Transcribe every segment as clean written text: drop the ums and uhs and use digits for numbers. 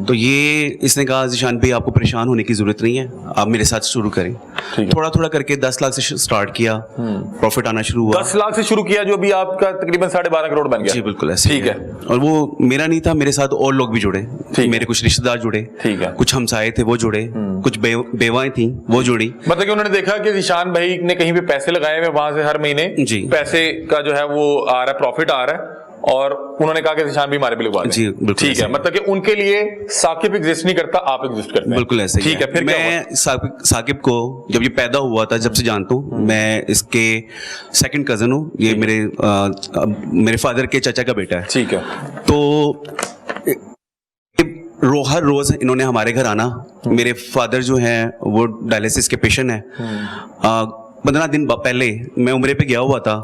तो ये इसने कहा ज़ीशान भाई आपको परेशान होने की ज़रूरत नहीं है, आप मेरे साथ शुरू करें। थोड़ा थोड़ा करके 10 लाख से स्टार्ट किया, प्रॉफिट आना शुरू हुआ। 10 लाख से शुरू किया, जो अभी आपका तकरीबन 12.5 करोड़ बन गया। जी बिल्कुल ऐसे। ठीक है। और वो मेरा नहीं था, मेरे साथ और लोग भी जुड़े, मेरे कुछ रिश्तेदार जुड़े, ठीक है, कुछ हमसाये थे वो जुड़े, कुछ बेवाएं थी वो जुड़ी। मतलब कि उन्होंने देखा कि ज़ीशान भाई ने कहीं पे पैसे लगाए हुए, वहां से हर महीने पैसे का जो है वो आ रहा है, प्रॉफिट आ रहा है, और उन्होंने कहा कि ज़ीशान भी हमारे भी लगवा दें। ठीक है, मतलब कि उनके लिए साकिब एग्जिस्ट नहीं करता, आप एग्जिस्ट करते हैं। बिल्कुल ऐसे। ठीक है, फिर मैं साकिब को जब ये पैदा हुआ था जब से जानता हूँ, मैं इसके सेकंड कजन हूँ, ये मेरे फादर के चाचा का बेटा है। ठीक है। तो हर रोज इन्होंने हमारे घर आना। मेरे फादर जो हैं वो डायलिसिस के पेशेंट हैं। 15 दिन पहले मैं उम्रे पे गया हुआ था,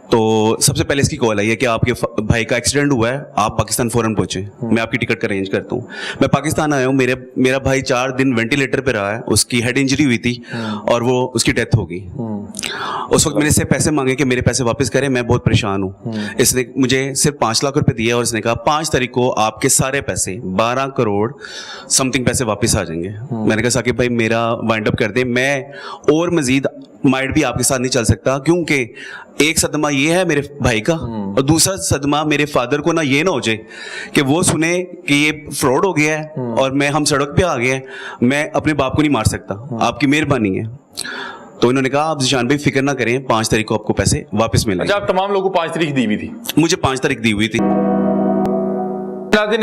तो सबसे पहले इसकी कॉल आई है कि आपके भाई का एक्सीडेंट हुआ है, आप पाकिस्तान फौरन पहुंचे, मैं आपकी टिकट का अरेंज करता हूँ। मैं पाकिस्तान आया हूँ, मेरा भाई 4 दिन वेंटिलेटर पे रहा है, उसकी हेड इंजरी हुई थी और वो उसकी डेथ हो गई। उस वक्त मैंने इससे पैसे मांगे कि मेरे पैसे वापस करें, मैं बहुत परेशान हूँ। इसने मुझे सिर्फ 5 लाख रुपए दिए और इसने कहा 5 तारीख को आपके सारे पैसे 12 करोड़ समथिंग पैसे वापस आ जाएंगे। मैंने कहा साकिब भाई मेरा वाइंड अप कर दे, मैं और मजीद माइट भी आपके साथ नहीं चल सकता, क्योंकि एक सदमा ये है मेरे भाई का और दूसरा सदमा मेरे फादर को ना ये ना हो जाए कि वो सुने कि ये फ्रॉड हो गया है और हम सड़क पे आ गए हैं। मैं अपने बाप को नहीं मार सकता, आपकी मेहरबानी है। तो इन्होंने कहा आप ज़ीशान भाई फिक्र ना करें, 5 तारीख को आपको पैसे वापस मिलेंगे। अच्छा, आप तमाम लोगों को 5 तारीख दी हुई थी? मुझे 5 तारीख दी हुई थी।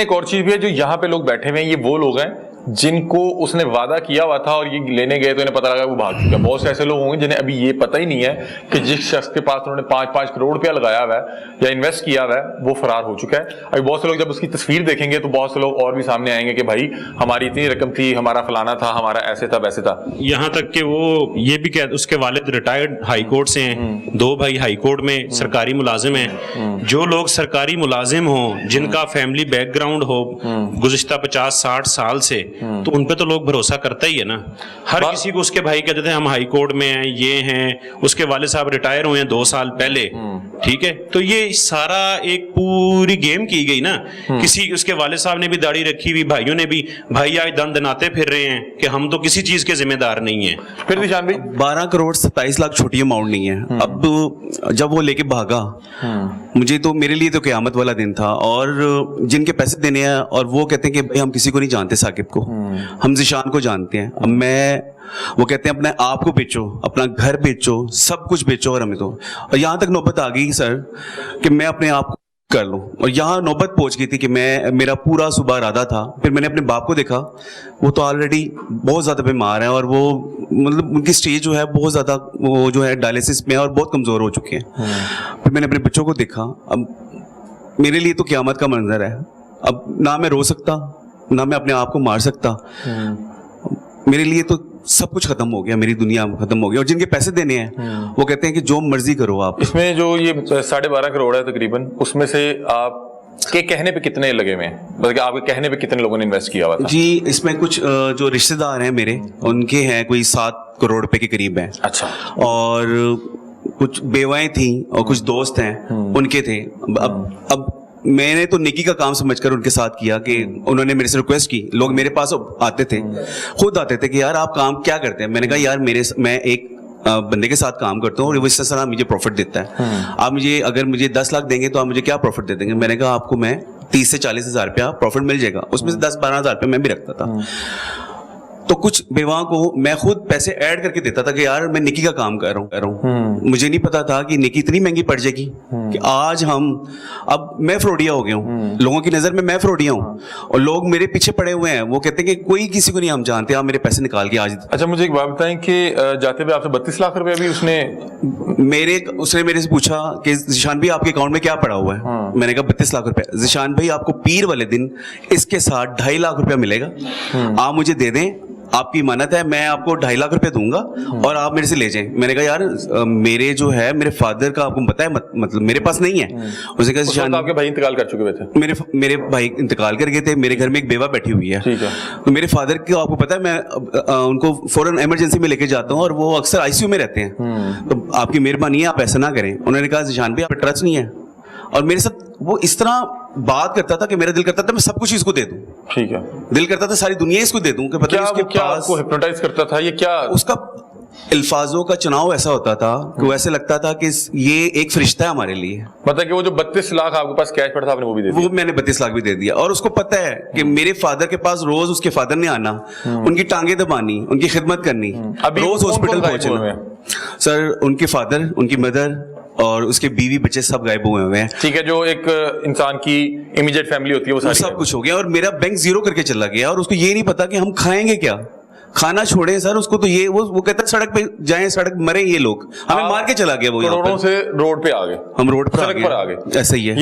एक और चीज भी है, जो यहाँ पे लोग बैठे हुए हैं, ये वो लोग हैं जिनको उसने वादा किया हुआ था और ये लेने गए तो इन्हें पता लगा वो भाग चुका है। बहुत से ऐसे लोग होंगे जिन्हें अभी ये पता ही नहीं है कि जिस शख्स के पास उन्होंने 5-5 करोड़ रुपया लगाया हुआ है या इन्वेस्ट किया हुआ है वो फरार हो चुका है। अभी बहुत से लोग जब उसकी तस्वीर देखेंगे तो बहुत से लोग और भी सामने आएंगे कि भाई हमारी इतनी रकम थी, हमारा फलाना था, हमारा ऐसे था वैसे था। यहाँ तक कि वो ये भी कह, उसके वालिद रिटायर्ड हाई कोर्ट से हैं, 2 भाई हाई कोर्ट में सरकारी मुलाजिम हैं। जो लोग सरकारी मुलाजिम हों, जिनका फैमिली बैकग्राउंड हो गुज़िश्ता 50-60 साल से, तो उन पे तो लोग भरोसा करता ही है ना। हर किसी को उसके भाई कहते थे हम हाई कोर्ट में हैं, ये हैं, उसके वाले साहब रिटायर हुए हैं 2 साल पहले। ठीक है, तो ये सारा एक पूरी गेम की गई ना। किसी उसके वाले साहब ने भी दाढ़ी रखी हुई, भाइयों ने भी, भाई आज दन दनाते फिर रहे हैं कि हम तो किसी चीज के जिम्मेदार नहीं है। फिर ज़ीशान भाई 12 करोड़ 27 लाख छोटी अमाउंट नहीं है। अब जब वो लेके भागा, मुझे तो, मेरे लिए तो क़यामत वाला दिन था। और जिनके पैसे देने हैं और वो कहते हैं कि भाई हम किसी को नहीं जानते साकिब को, हम ज़ीशान को जानते हैं। अब वो कहते हैं अपने आप को बेचो, अपना घर बेचो, सब कुछ बेचो, और हमें तो, और यहाँ तक नौबत आ गई सर कि मैं अपने आप को कर लूं। और यहाँ नौबत पहुंच गई थी कि मेरा पूरा सुबह इरादा था। फिर मैंने अपने बाप को देखा, वो तो ऑलरेडी बहुत ज़्यादा बीमार है और वो मतलब उनकी स्टेज जो है बहुत ज़्यादा, वो जो है डायलिसिस में और बहुत कमज़ोर हो चुके हैं। फिर मैंने अपने बच्चों को देखा। अब मेरे लिए तो क़यामत का मंजर है। अब ना मैं रो सकता, ना मैं अपने आप को मार सकता। मेरे लिए तो सब कुछ खत्म हो गया, मेरी दुनिया खत्म हो गई। और जिनके पैसे देने हैं वो कहते हैं कि जो मर्जी करो आप। इसमें जो ये 12.5 करोड़ है तकरीबन, उसमें से आप के कहने पे कितने लगे हुए हैं, मतलब आपके कहने पे कितने लोगों ने इन्वेस्ट किया हुआ था? जी, इसमें कुछ जो रिश्तेदार हैं मेरे, उनके हैं कोई 7 करोड़ रुपए के करीब हैं। अच्छा। और कुछ बेवाएं थी और कुछ दोस्त हैं उनके थे। अब मैंने तो नेकी का काम समझकर उनके साथ किया कि उन्होंने मेरे से रिक्वेस्ट की। लोग मेरे पास आते थे, खुद आते थे कि यार आप काम क्या करते हैं। मैंने कहा यार मैं एक बंदे के साथ काम करता हूँ और वो इस तरह मुझे प्रॉफिट देता है। आप अगर मुझे 10 लाख देंगे तो आप मुझे क्या प्रॉफिट दे देंगे। मैंने कहा आपको मैं 30 से 40 हज़ार रुपया प्रॉफिट मिल जाएगा। उसमें से 10-12 हज़ार रुपया मैं भी रखता था। तो कुछ बेवाओं को मैं खुद पैसे ऐड करके देता था कि यार मैं निकी का काम कर रहा हूँ। मुझे नहीं पता था कि निकी इतनी महंगी पड़ जाएगी कि आज अब मैं फ्रॉडिया हो गया हूँ। लोगों की नज़र में मैं फ्रॉडिया हूँ और लोग मेरे पीछे पड़े हुए हैं। वो कहते हैं कि कोई किसी को नहीं हम जानते, आप मेरे पैसे निकाल के आज। अच्छा, मुझे एक बात बताएं कि जाते हुए आपसे 32 लाख रुपए भी उसने मेरे से पूछा कि ज़ीशान भाई आपके अकाउंट में क्या पड़ा हुआ है। मैंने कहा 32 लाख रुपए। ज़ीशान भाई आपको पीर वाले दिन इसके साथ 2.5 लाख रुपया मिलेगा, आप मुझे दे दें, आपकी इमानत है, मैं आपको 2.5 लाख रुपए दूंगा और आप मेरे से ले जाएं। मैंने कहा यार मेरे जो है मेरे फादर का आपको पता है मतलब मेरे पास नहीं है। उसने कहा ज़ीशान, आपके भाई इंतकाल कर चुके थे? मेरे भाई इंतकाल कर गए थे। मेरे घर में एक बेवा बैठी हुई है। तो मेरे फादर को आपको पता है मैं उनको फौरन इमरजेंसी में लेके जाता हूँ और वो अक्सर आईसीयू में रहते हैं। तो आपकी मेहरबानी है, आप ऐसा ना करें। उन्होंने कहा ज़ीशान भाई आप ट्रस्ट नहीं है। और मेरे साथ वो इस तरह बात करता था कि मेरा दिल करता था मैं सब कुछ इसको दे दूं, ठीक है। दिल करता था सारी दुनिया इसको दे दूं कि पता क्या नहीं वो उसके क्या पास आपको हिप्नोटाइज करता था, ये क्या? उसका अल्फाजों का चुनाव ऐसा होता था कि वो ऐसे लगता था कि ये एक फरिश्ता है हमारे लिए। मतलब कि वो जो 32 लाख आपके पास कैश पड़ा था आपने वो भी दे दिया? वो मैंने 32 लाख भी दे दिया, और उसको पता है कि मेरे फादर के पास रोज उसके फादर ने आना, उनकी टांगे दबानी, उनकी खिदमत करनी, अभी रोज कौन-कौन हॉस्पिटल गायब हुए पहुंचना। हैं? सर उनके फादर, उनकी मदर और उसके बीवी बच्चे सब गायब हुए हुए हैं। ठीक है, जो एक इंसान की इमीडिएट फैमिली होती है वो वो सारी सब गायब। कुछ हो गया और मेरा बैंक जीरो करके चला गया, और उसको ये नहीं पता कि हम खाएंगे क्या, खाना छोड़े सर उसको तो ये वो कहता है सड़क पे जाएं, सड़क मरे ये लोग, हमें आप मार के चला गया वो यहाँ करोड़ों पर। से रोड पे आ गए, हम रोड पर सड़क पर आ गए। ऐसा ही है। ये